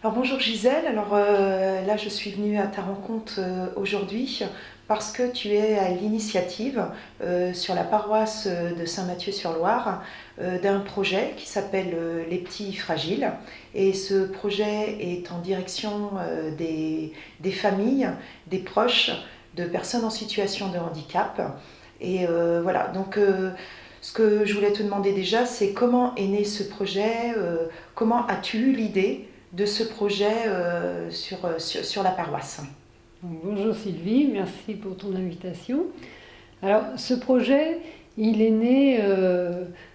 Alors bonjour Gisèle, là je suis venue à ta rencontre aujourd'hui parce que tu es à l'initiative sur la paroisse de Saint-Mathieu-sur-Loire d'un projet qui s'appelle Les Petits Fragiles, et ce projet est en direction des familles, des proches de personnes en situation de handicap. Et voilà, ce que je voulais te demander déjà, c'est comment est né ce projet, comment as-tu eu l'idée de ce projet sur la paroisse? Bonjour Sylvie, merci pour ton invitation. Alors ce projet, il est né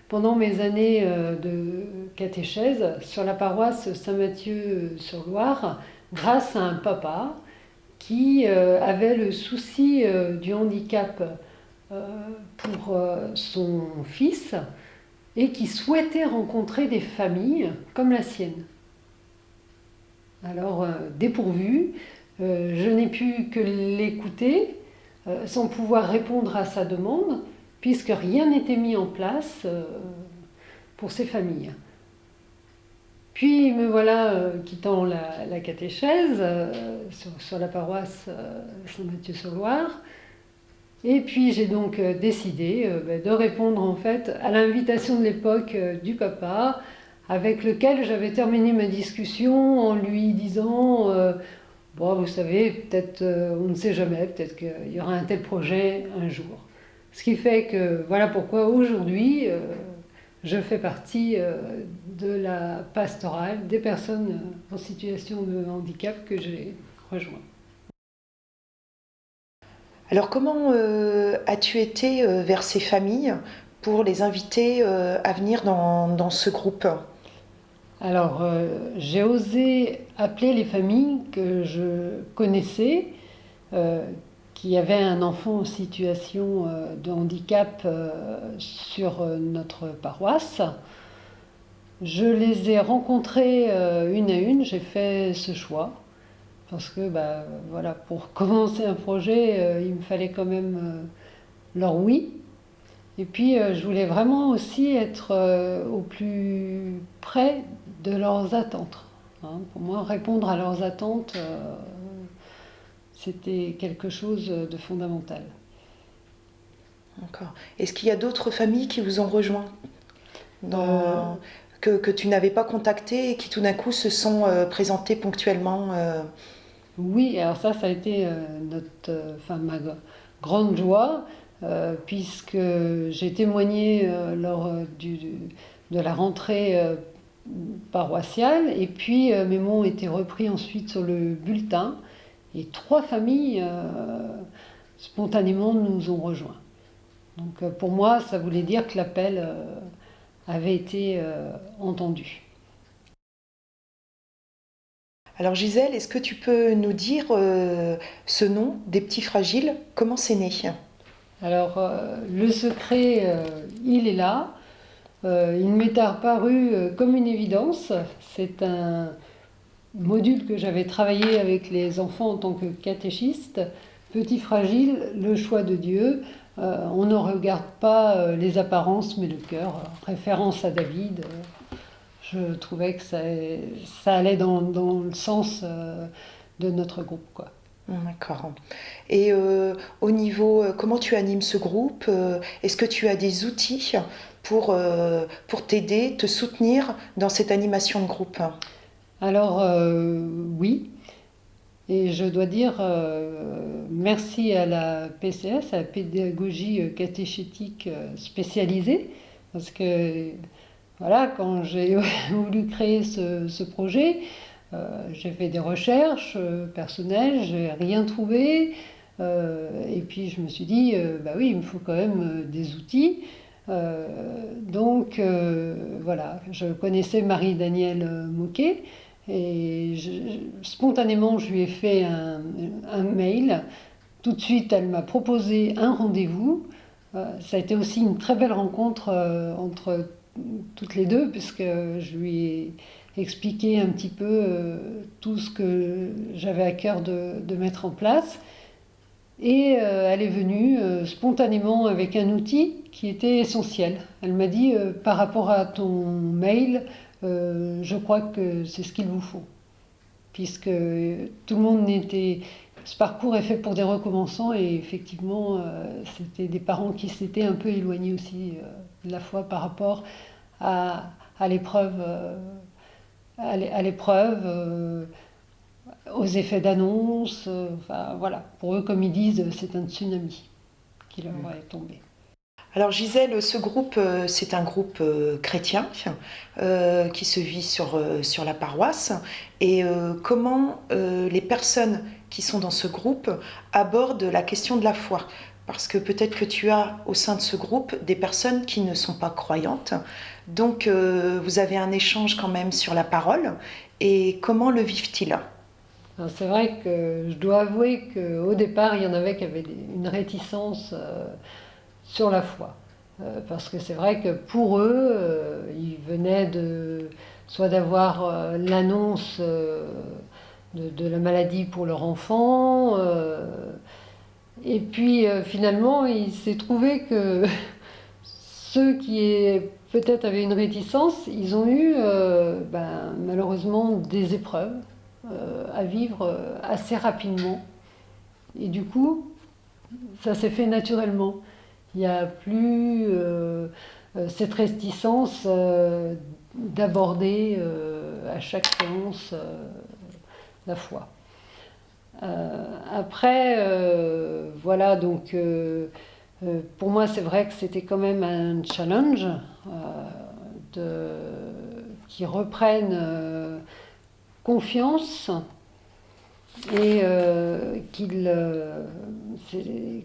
pendant mes années de catéchèse sur la paroisse Saint-Mathieu-sur-Loire, grâce à un papa qui avait le souci du handicap pour son fils et qui souhaitait rencontrer des familles comme la sienne. Alors, dépourvu, je n'ai pu que l'écouter sans pouvoir répondre à sa demande, puisque rien n'était mis en place pour ces familles. Puis me voilà quittant la catéchèse sur la paroisse Saint-Mathieu-sur-Loire. Et puis j'ai donc décidé de répondre en fait à l'invitation de l'époque du papa, avec lequel j'avais terminé ma discussion en lui disant bon, vous savez, peut-être, on ne sait jamais, peut-être qu'il y aura un tel projet un jour. Ce qui fait que voilà pourquoi aujourd'hui je fais partie de la pastorale des personnes en situation de handicap que j'ai rejoint. Alors comment as-tu été vers ces familles pour les inviter à venir dans ce groupe? Alors, j'ai osé appeler les familles que je connaissais, euh, qui avaient un enfant en situation de handicap sur notre paroisse. Je les ai rencontrées une à une, j'ai fait ce choix, parce que voilà, pour commencer un projet, il me fallait quand même leur oui. Et puis, je voulais vraiment aussi être au plus près de leurs attentes, hein. Pour moi, répondre à leurs attentes, c'était quelque chose de fondamental. D'accord. Est-ce qu'il y a d'autres familles qui vous ont rejoint Euh, que tu n'avais pas contactées et qui tout d'un coup se sont présentées ponctuellement oui, alors ça a été enfin, grande joie, puisque j'ai témoigné lors de la rentrée paroissiale, et puis mes mots ont été repris ensuite sur le bulletin, et trois familles spontanément nous ont rejoints. Donc pour moi, ça voulait dire que l'appel avait été entendu. Alors Gisèle, est-ce que tu peux nous dire ce nom des Petits Fragiles? Comment c'est né? Alors le secret, il est là. Il m'est apparu comme une évidence. C'est un module que j'avais travaillé avec les enfants en tant que catéchiste. Petit fragile, le choix de Dieu. On ne regarde pas les apparences, mais le cœur. Référence à David. Je trouvais que ça allait dans le sens de notre groupe, quoi. D'accord. Et au niveau, comment tu animes ce groupe? Est-ce que tu as des outils pour t'aider, te soutenir dans cette animation de groupe? Alors oui, et je dois dire merci à la PCS, à la pédagogie catéchétique spécialisée, parce que voilà, quand j'ai voulu créer ce projet, j'ai fait des recherches personnelles, j'ai rien trouvé, et puis je me suis dit, bah oui, il me faut quand même des outils. Voilà, je connaissais Marie-Danielle Moquet, et spontanément je lui ai fait un mail. Tout de suite, elle m'a proposé un rendez-vous. Ça a été aussi une très belle rencontre entre toutes les deux, puisque je lui ai expliqué un petit peu tout ce que j'avais à cœur de mettre en place. Et elle est venue spontanément avec un outil qui était essentiel. Elle m'a dit, par rapport à ton mail, je crois que c'est ce qu'il vous faut. puisque tout le monde n'était... Ce parcours est fait pour des recommençants et effectivement, c'était des parents qui s'étaient un peu éloignés aussi de la foi par rapport à, à l'épreuve, à l'épreuve, aux effets d'annonce. Enfin, voilà, pour eux, comme ils disent, c'est un tsunami qui leur est tombé. Alors Gisèle, ce groupe, c'est un groupe chrétien qui se vit sur la paroisse. Et comment les personnes qui sont dans ce groupe abordent la question de la foi? Parce que peut-être que tu as au sein de ce groupe des personnes qui ne sont pas croyantes. Donc vous avez un échange quand même sur la parole. Et comment le vivent-ils? C'est vrai que je dois avouer qu'au départ, il y en avait qui avaient une réticence sur la foi. Parce que c'est vrai que pour eux, ils venaient soit d'avoir l'annonce de la maladie pour leur enfant, et puis finalement, il s'est trouvé que ceux qui peut-être avaient une réticence, ils ont eu malheureusement des épreuves à vivre assez rapidement. Et du coup, ça s'est fait naturellement. Il n'y a plus cette réticence d'aborder à chaque séance la foi. Après, voilà, donc pour moi c'est vrai que c'était quand même un challenge qu'ils reprennent confiance et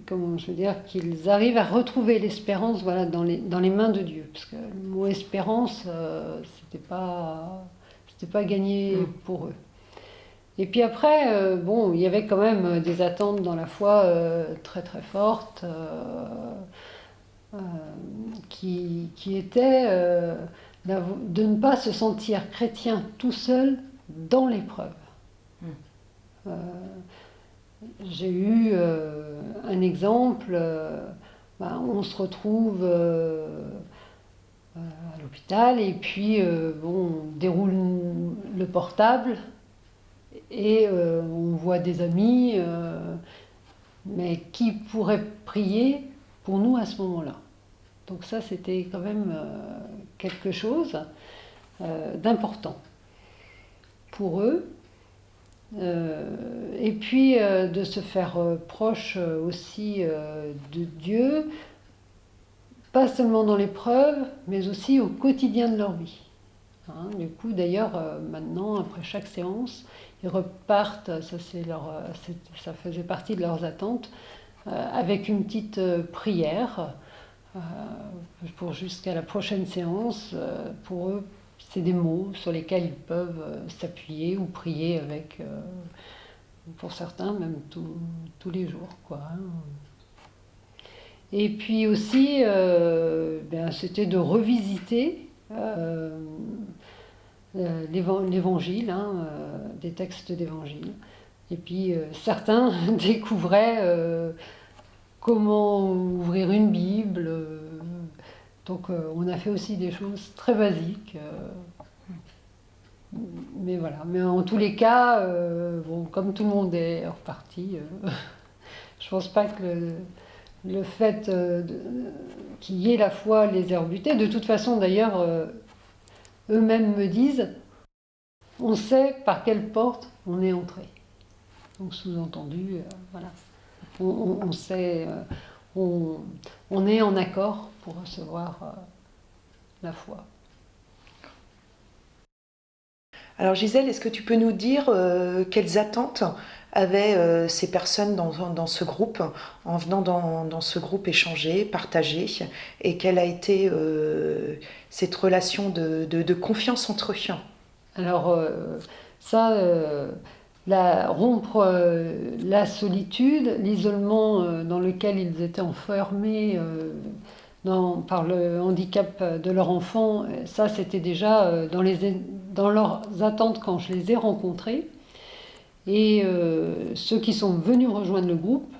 comment je veux dire, qu'ils arrivent à retrouver l'espérance, voilà, dans les mains de Dieu. Parce que le mot espérance, c'était pas gagné pour eux. Et puis après, bon, il y avait quand même des attentes dans la foi très très fortes, qui étaient de ne pas se sentir chrétien tout seul dans l'épreuve. J'ai eu un exemple, on se retrouve à l'hôpital et puis on déroule le portable et on voit des amis, mais qui pourrait prier pour nous à ce moment-là. Donc ça, c'était quand même quelque chose d'important pour eux. Et puis de se faire proche aussi de Dieu, pas seulement dans l'épreuve, mais aussi au quotidien de leur vie. Du coup, d'ailleurs, maintenant, après chaque séance, ils repartent, ça faisait partie de leurs attentes, avec une petite prière pour jusqu'à la prochaine séance. Pour eux, c'est des mots sur lesquels ils peuvent s'appuyer ou prier avec, pour certains, même tous les jours, quoi. Et puis aussi, c'était de revisiter l'évangile, des textes d'évangile. Et puis certains découvraient comment ouvrir une Bible. Donc on a fait aussi des choses très basiques. Mais voilà. Mais en tous les cas, comme tout le monde est reparti, je pense pas que le fait qu'il y ait la foi les ait rebutés. De toute façon, d'ailleurs, eux-mêmes me disent, on sait par quelle porte on est entré. Donc sous-entendu, voilà. On sait, on est en accord pour recevoir la foi. Alors Gisèle, est-ce que tu peux nous dire quelles attentes avaient ces personnes dans ce groupe, en venant dans ce groupe échanger, partager, et quelle a été cette relation de confiance entre eux? Alors rompre la solitude, l'isolement dans lequel ils étaient enfermés par le handicap de leur enfant, ça c'était déjà dans leurs attentes quand je les ai rencontrés. Et ceux qui sont venus rejoindre le groupe,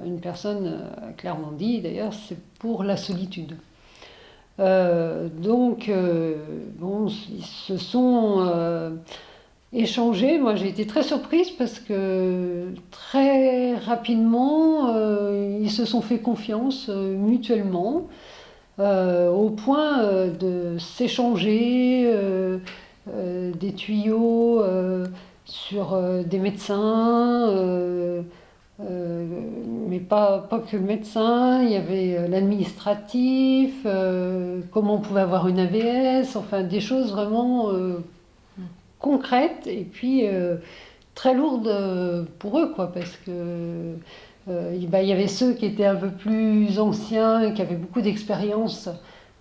une personne a clairement dit d'ailleurs, c'est pour la solitude. Donc, ils se sont échanger. Moi, j'ai été très surprise parce que très rapidement, ils se sont fait confiance mutuellement, au point de s'échanger des tuyaux sur des médecins. Euh, mais pas que le médecin, il y avait l'administratif, comment on pouvait avoir une AVS, enfin des choses vraiment concrètes et puis très lourdes pour eux, quoi, parce que il y avait ceux qui étaient un peu plus anciens, qui avaient beaucoup d'expérience.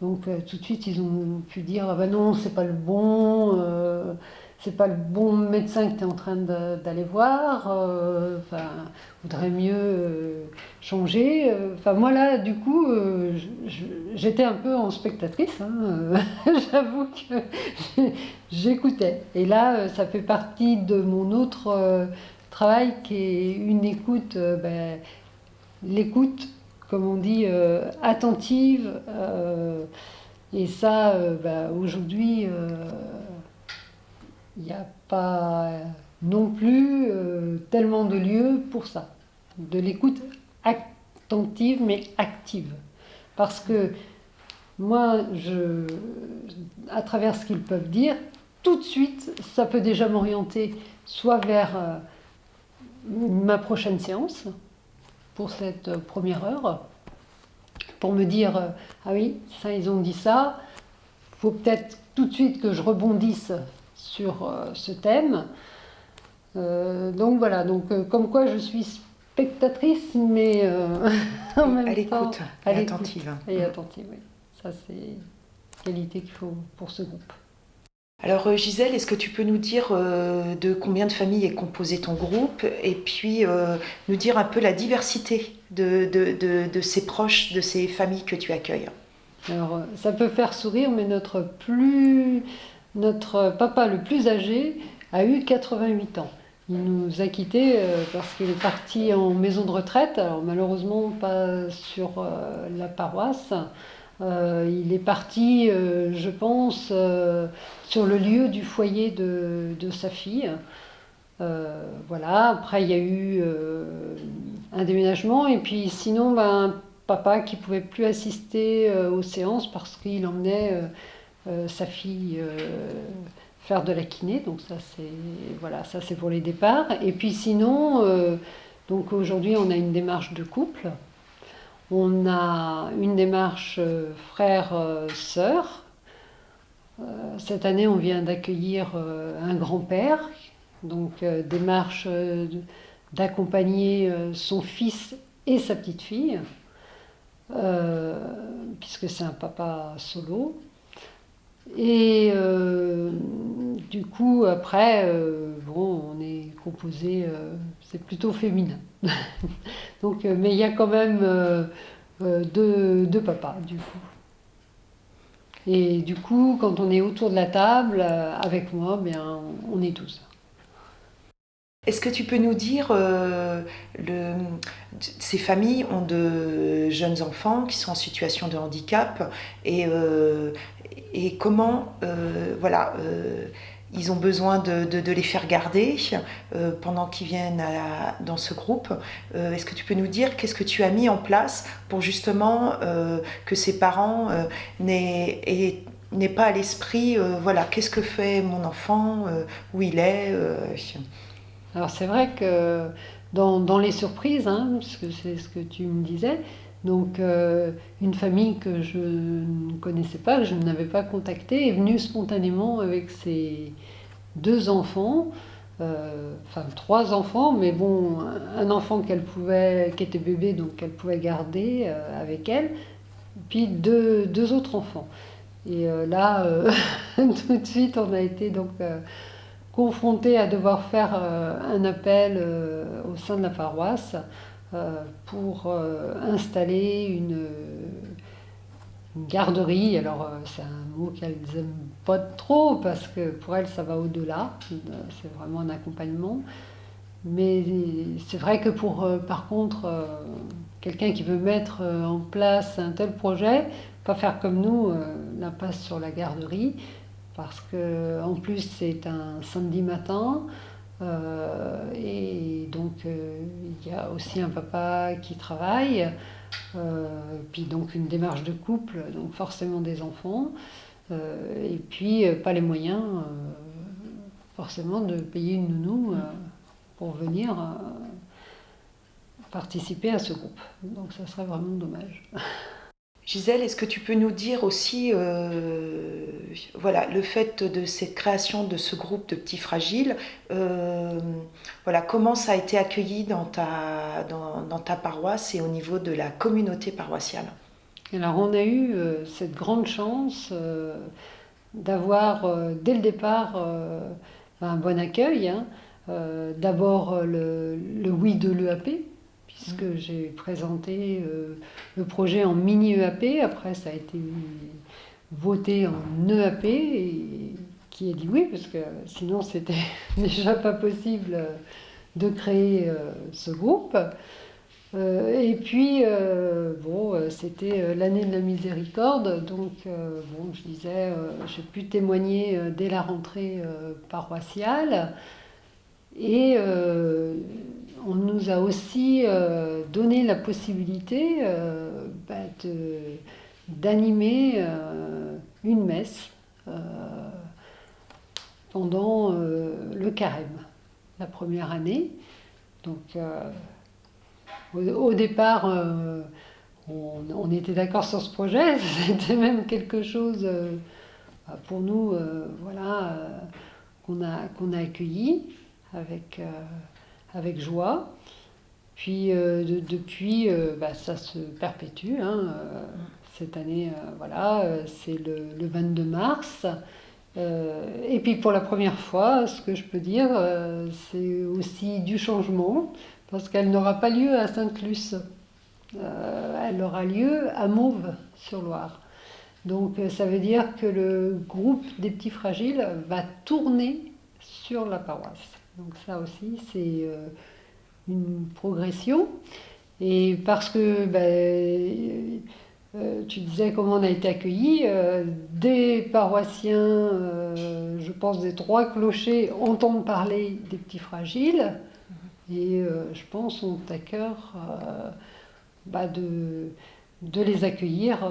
Donc tout de suite, ils ont pu dire ah ben non, c'est pas le bon médecin que tu es en train d'aller voir. Enfin, voudrait mieux changer. Enfin moi là, du coup, j'étais un peu en spectatrice. Hein, j'avoue que j'écoutais. Et là, ça fait partie de mon autre travail qui est une écoute, l'écoute, comme on dit, attentive. Et ça, aujourd'hui, il n'y a pas non plus tellement de lieux pour ça. De l'écoute attentive mais active. Parce que moi, à travers ce qu'ils peuvent dire, tout de suite, ça peut déjà m'orienter soit vers ma prochaine séance, pour cette première heure, pour me dire ah oui, ça ils ont dit ça, faut peut-être tout de suite que je rebondisse sur ce thème. Donc voilà, comme quoi je suis spectatrice, mais en même À temps l'écoute et attentive. Et attentive, oui. Ça c'est une qualité qu'il faut pour ce groupe. Alors Gisèle, est-ce que tu peux nous dire de combien de familles est composé ton groupe et puis nous dire un peu la diversité de ces proches, de ces familles que tu accueilles? Alors ça peut faire sourire, mais notre papa le plus âgé a eu 88 ans. Il nous a quittés parce qu'il est parti en maison de retraite, alors malheureusement pas sur la paroisse. Il est parti, je pense, sur le lieu du foyer de sa fille. Voilà, après il y a eu un déménagement et puis sinon papa qui pouvait plus assister aux séances parce qu'il emmenait sa fille faire de la kiné, donc ça c'est voilà, ça c'est pour les départs. Et puis sinon, donc aujourd'hui on a une démarche de couple, on a une démarche frère-sœur. Cette année on vient d'accueillir un grand-père, donc démarche d'accompagner son fils et sa petite fille, puisque c'est un papa solo. Et du coup, après, on est composé, c'est plutôt féminin. Donc, mais il y a quand même deux papas, du coup. Et du coup, quand on est autour de la table, avec moi, bien, on est 12. Est-ce que tu peux nous dire, ces familles ont de jeunes enfants qui sont en situation de handicap et comment voilà, ils ont besoin de les faire garder pendant qu'ils viennent dans ce groupe. Est-ce que tu peux nous dire qu'est-ce que tu as mis en place pour justement que ces parents n'aient pas à l'esprit, voilà, qu'est-ce que fait mon enfant, où il est Alors c'est vrai que dans les surprises, hein, parce que c'est ce que tu me disais, donc une famille que je ne connaissais pas, que je n'avais pas contactée, est venue spontanément avec ses 2 enfants, enfin 3 enfants, mais bon, un enfant qui était bébé, donc qu'elle pouvait garder avec elle, puis deux autres enfants. Et là, tout de suite, on a été donc confrontés à devoir faire un appel au sein de la paroisse pour installer une garderie. Alors c'est un mot qu'elles n'aiment pas trop parce que pour elles ça va au-delà, c'est vraiment un accompagnement. Mais c'est vrai que par contre, quelqu'un qui veut mettre en place un tel projet, pas faire comme nous, l'impasse sur la garderie, parce que en plus c'est un samedi matin. Et donc il y a aussi un papa qui travaille, puis donc une démarche de couple, donc forcément des enfants, et puis pas les moyens forcément de payer une nounou pour venir participer à ce groupe. Donc ça serait vraiment dommage. Gisèle, est-ce que tu peux nous dire aussi voilà, le fait de cette création de ce groupe de petits fragiles, voilà, comment ça a été accueilli dans ta paroisse et au niveau de la communauté paroissiale? Alors on a eu cette grande chance d'avoir dès le départ un bon accueil, hein. D'abord le oui de l'EAP, puisque j'ai présenté le projet en mini EAP, après ça a été voté en EAP, et qui a dit oui, parce que sinon c'était déjà pas possible de créer ce groupe. Et puis, c'était l'année de la miséricorde, donc je disais, j'ai pu témoigner dès la rentrée paroissiale, et on nous a aussi donné la possibilité d'animer une messe pendant le carême, la première année. Donc, au départ, on était d'accord sur ce projet, c'était même quelque chose pour nous qu'on a accueilli avec joie. Puis depuis, ça se perpétue, hein. Cette année, c'est le 22 mars. Et puis pour la première fois, ce que je peux dire, c'est aussi du changement, parce qu'elle n'aura pas lieu à Sainte-Luce. Elle aura lieu à Mauves-sur-Loire. Donc ça veut dire que le groupe des petits fragiles va tourner sur la paroisse. Donc ça aussi, c'est une progression. Et parce que tu disais comment on a été accueillis, des paroissiens, je pense des trois clochers, entendent parler des petits fragiles, et je pense ont à cœur de les accueillir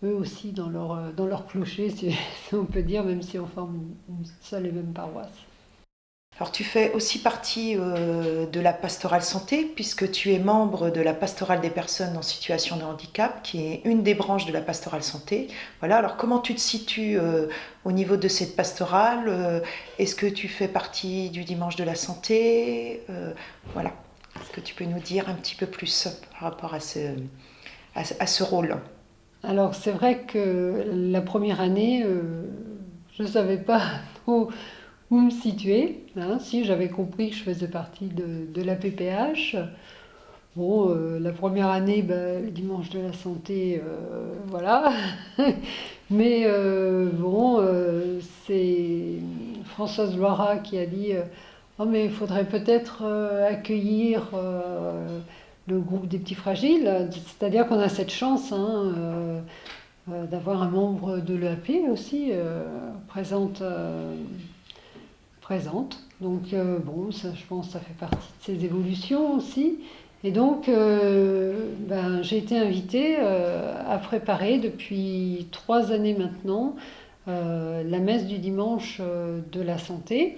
eux aussi dans leur clocher, si on peut dire, même si on forme une seule et même paroisse. Alors tu fais aussi partie de la pastorale santé, puisque tu es membre de la pastorale des personnes en situation de handicap, qui est une des branches de la pastorale santé. Voilà, alors comment tu te situes au niveau de cette pastorale? Est-ce que tu fais partie du dimanche de la santé? Voilà, est-ce que tu peux nous dire un petit peu plus par rapport à ce rôle? Alors c'est vrai que la première année, je ne savais pas trop où me situer, hein. Si j'avais compris que je faisais partie de la PPH. Bon, la première année, le dimanche de la santé, voilà. Mais c'est Françoise Loirat qui a dit oh, mais il faudrait peut-être accueillir le groupe des petits fragiles. C'est-à-dire qu'on a cette chance, hein, d'avoir un membre de l'EAP aussi présente. Donc ça, je pense que ça fait partie de ces évolutions aussi. Et donc j'ai été invitée à préparer depuis 3 années maintenant la messe du dimanche de la santé,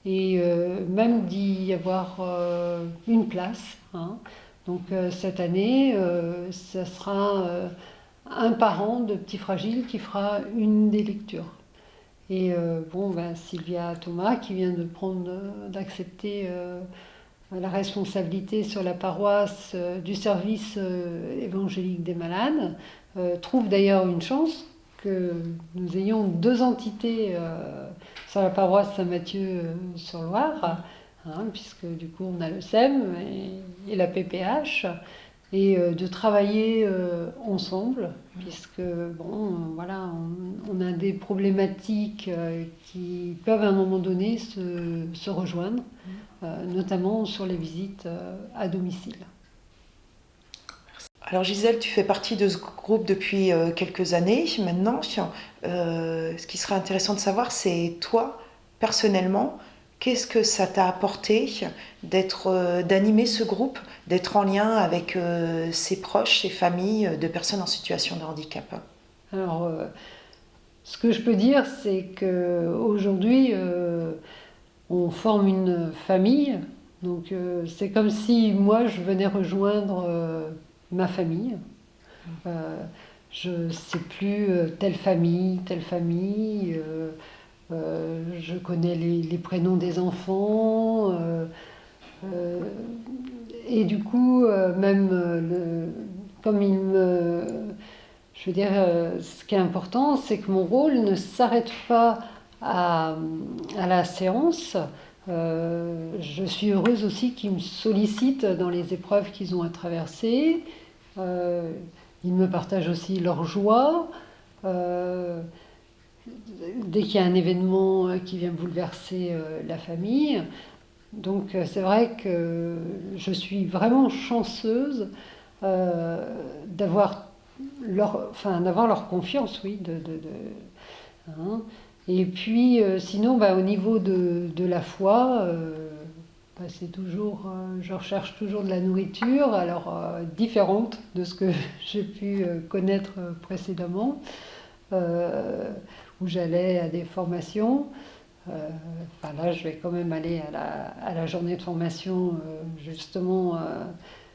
et même d'y avoir une place, hein. Donc cette année, ça sera un parent de petits fragiles qui fera une des lectures. Et Sylvia Thomas, qui vient d'accepter la responsabilité sur la paroisse du service évangélique des malades, trouve d'ailleurs une chance que nous ayons 2 entités sur la paroisse Saint-Mathieu-sur-Loire, hein, puisque du coup on a le SEM et la PPH, et de travailler ensemble, puisque on a des problématiques qui peuvent à un moment donné se rejoindre, notamment sur les visites à domicile. Alors Gisèle, tu fais partie de ce groupe depuis quelques années maintenant. Ce qui serait intéressant de savoir, c'est toi, personnellement, qu'est-ce que ça t'a apporté d'animer ce groupe, d'être en lien avec ses proches, ses familles de personnes en situation de handicap? Alors, ce que je peux dire, c'est qu'aujourd'hui, on forme une famille. Donc, c'est comme si moi, je venais rejoindre ma famille. Euh, je ne sais plus telle famille, telle famille. Je connais les prénoms des enfants. Euh, et du coup, même comme je veux dire, ce qui est important, c'est que mon rôle ne s'arrête pas à, à la séance. Je suis heureuse aussi qu'ils me sollicitent dans les épreuves qu'ils ont à traverser. Euh, Ils me partagent aussi leur joie. Euh, Dès qu'il y a un événement qui vient bouleverser la famille. Donc c'est vrai que je suis vraiment chanceuse d'avoir d'avoir leur confiance, oui. Hein. Et puis sinon, au niveau de la foi, c'est toujours, je recherche toujours de la nourriture, alors différente de ce que j'ai pu connaître précédemment, où j'allais à des formations. Là, je vais quand même aller à la journée de formation, justement,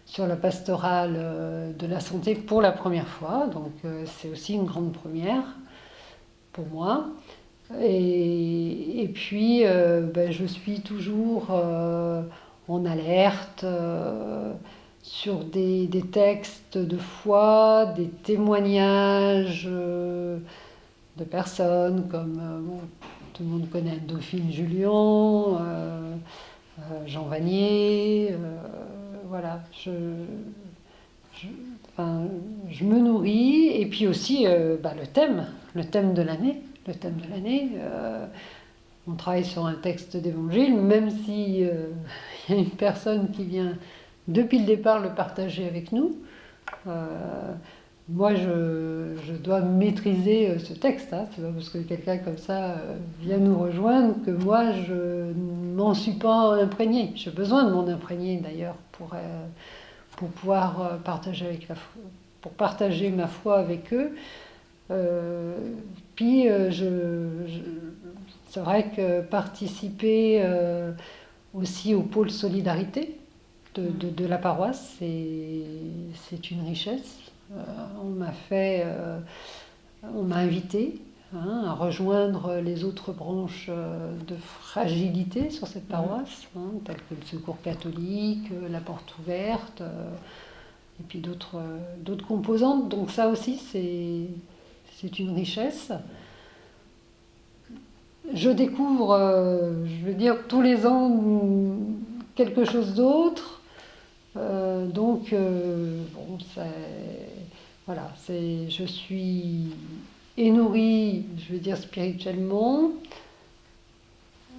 sur la pastorale de la santé pour la première fois. Donc, c'est aussi une grande première pour moi. Et puis, je suis toujours en alerte sur des textes de foi, des témoignages de personnes comme tout le monde connaît Dauphine Julien, Jean Vanier, voilà. Je, enfin, je me nourris et puis aussi le thème de l'année. Le thème de l'année, on travaille sur un texte d'évangile, même si il y a une personne qui vient depuis le départ le partager avec nous. Moi, je dois maîtriser ce texte. Hein. C'est pas parce que quelqu'un comme ça vient nous rejoindre que moi, je m'en suis pas imprégnée. J'ai besoin de m'en imprégner d'ailleurs pour pouvoir pour partager ma foi avec eux. Puis, c'est vrai que participer aussi au pôle solidarité de la paroisse, c'est une richesse. On m'a invité à rejoindre les autres branches de fragilité sur cette paroisse, telles que le Secours catholique, la Porte ouverte, et puis d'autres composantes. Donc ça aussi, c'est une richesse. Je découvre, je veux dire, tous les ans quelque chose d'autre. Voilà, je suis nourrie, je veux dire, spirituellement,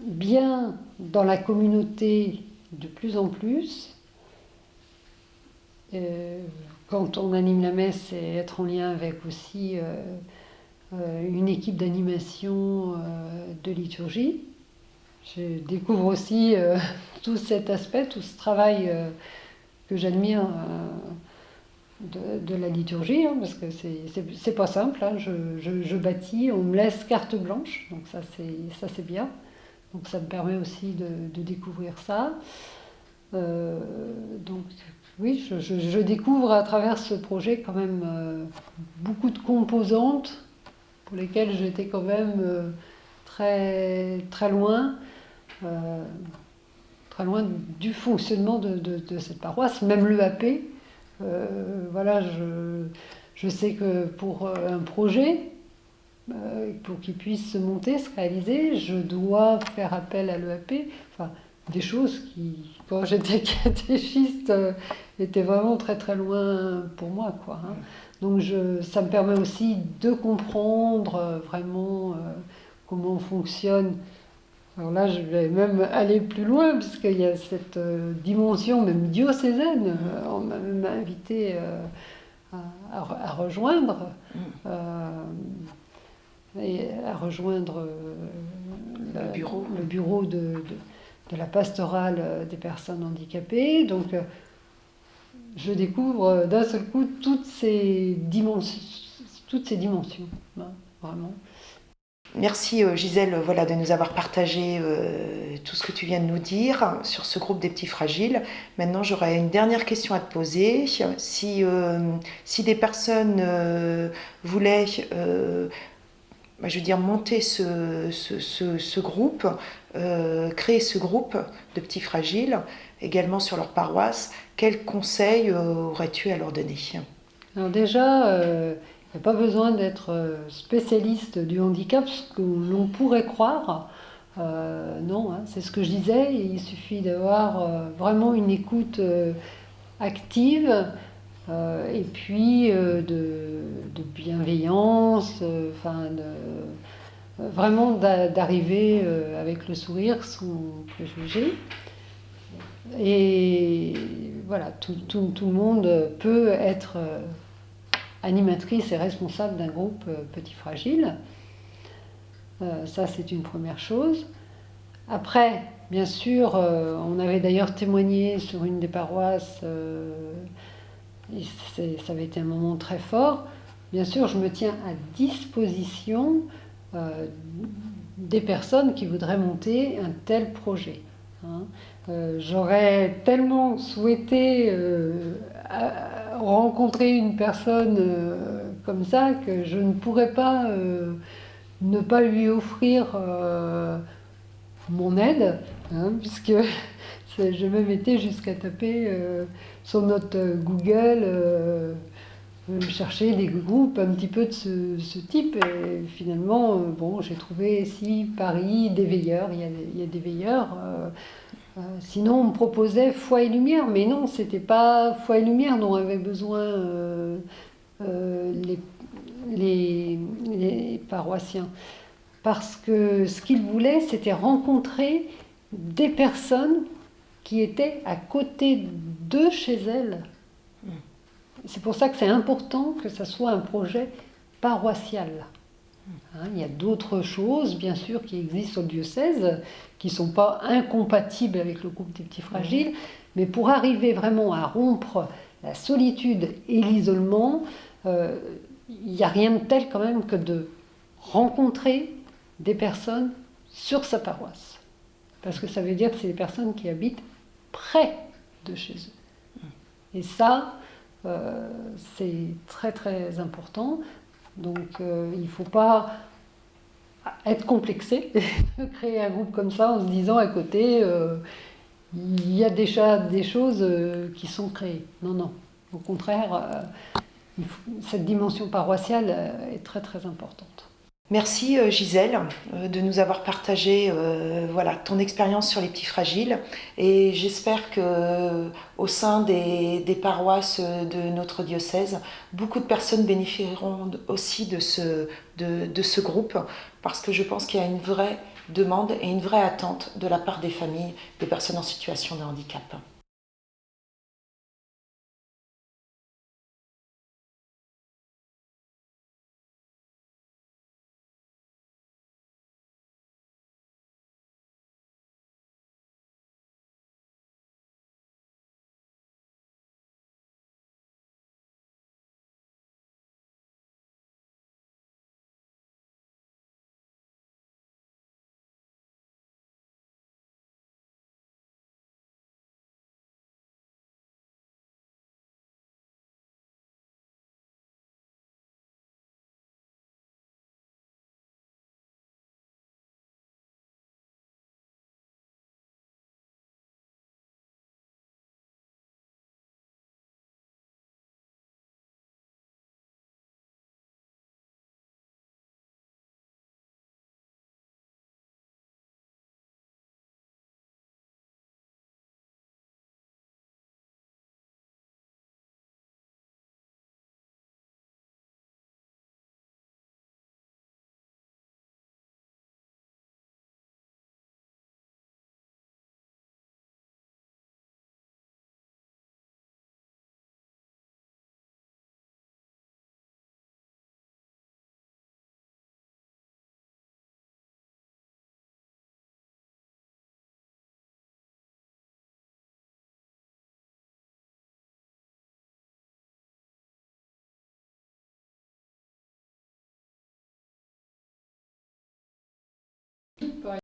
bien dans la communauté de plus en plus. Quand on anime la messe, c'est être en lien avec aussi une équipe d'animation de liturgie. Je découvre aussi tout cet aspect, tout ce travail que j'admire de la liturgie, parce que c'est pas simple. Je bâtis, on me laisse carte blanche, donc ça c'est bien. Donc ça me permet aussi de découvrir ça. Donc oui, je découvre à travers ce projet quand même beaucoup de composantes pour lesquelles j'étais quand même très, très loin. Très loin du fonctionnement de cette paroisse, même l'EAP. Voilà, je sais que pour un projet, pour qu'il puisse se monter, se réaliser, je dois faire appel à l'EAP. Enfin, des choses qui, quand j'étais catéchiste, étaient vraiment très très loin pour moi, quoi. Donc ça me permet aussi de comprendre vraiment comment fonctionne. Alors là, je vais même aller plus loin, puisqu'il y a cette dimension même diocésaine. On m'a même invité à rejoindre. Et à rejoindre le bureau de la pastorale des personnes handicapées. Donc je découvre d'un seul coup toutes ces dimensions, vraiment. Merci Gisèle de nous avoir partagé tout ce que tu viens de nous dire sur ce groupe des petits fragiles. Maintenant, j'aurais une dernière question à te poser. Si des personnes voulaient monter ce groupe, créer ce groupe de petits fragiles, également sur leur paroisse, quels conseils aurais-tu à leur donner ? Alors déjà, il n'y a pas besoin d'être spécialiste du handicap, ce que l'on pourrait croire. Non, hein, c'est ce que je disais, il suffit d'avoir vraiment une écoute active, et puis de bienveillance, vraiment d'arriver avec le sourire sans préjugés. Et voilà, tout le monde peut être animatrice et responsable d'un groupe Petits Fragiles. Ça, c'est une première chose. Après, bien sûr, on avait d'ailleurs témoigné sur une des paroisses, et ça avait été un moment très fort. Bien sûr, je me tiens à disposition des personnes qui voudraient monter un tel projet. Hein. J'aurais tellement souhaité rencontrer une personne comme ça que je ne pourrais pas ne pas lui offrir mon aide, hein, puisque j'ai même été jusqu'à taper sur notre Google, chercher des groupes un petit peu de ce type, et finalement, j'ai trouvé ici Paris, des veilleurs, il y a des veilleurs. Sinon, on me proposait Foi et Lumière, mais non, c'était pas Foi et Lumière dont avaient besoin les paroissiens. Parce que ce qu'ils voulaient, c'était rencontrer des personnes qui étaient à côté d'eux chez elles. C'est pour ça que c'est important que ça soit un projet paroissial. Hein, il y a d'autres choses, bien sûr, qui existent au diocèse, qui ne sont pas incompatibles avec le groupe des petits fragiles, mais pour arriver vraiment à rompre la solitude et l'isolement, il n'y a rien de tel quand même que de rencontrer des personnes sur sa paroisse. Parce que ça veut dire que c'est des personnes qui habitent près de chez eux. Et ça, c'est très très important. Donc il ne faut pas être complexé de créer un groupe comme ça en se disant à côté il y a déjà des choses qui sont créées. Non, non. Au contraire, cette dimension paroissiale est très très importante. Merci Gisèle de nous avoir partagé ton expérience sur les petits fragiles, et j'espère que au sein des paroisses de notre diocèse, beaucoup de personnes bénéficieront aussi de ce groupe, parce que je pense qu'il y a une vraie demande et une vraie attente de la part des familles des personnes en situation de handicap.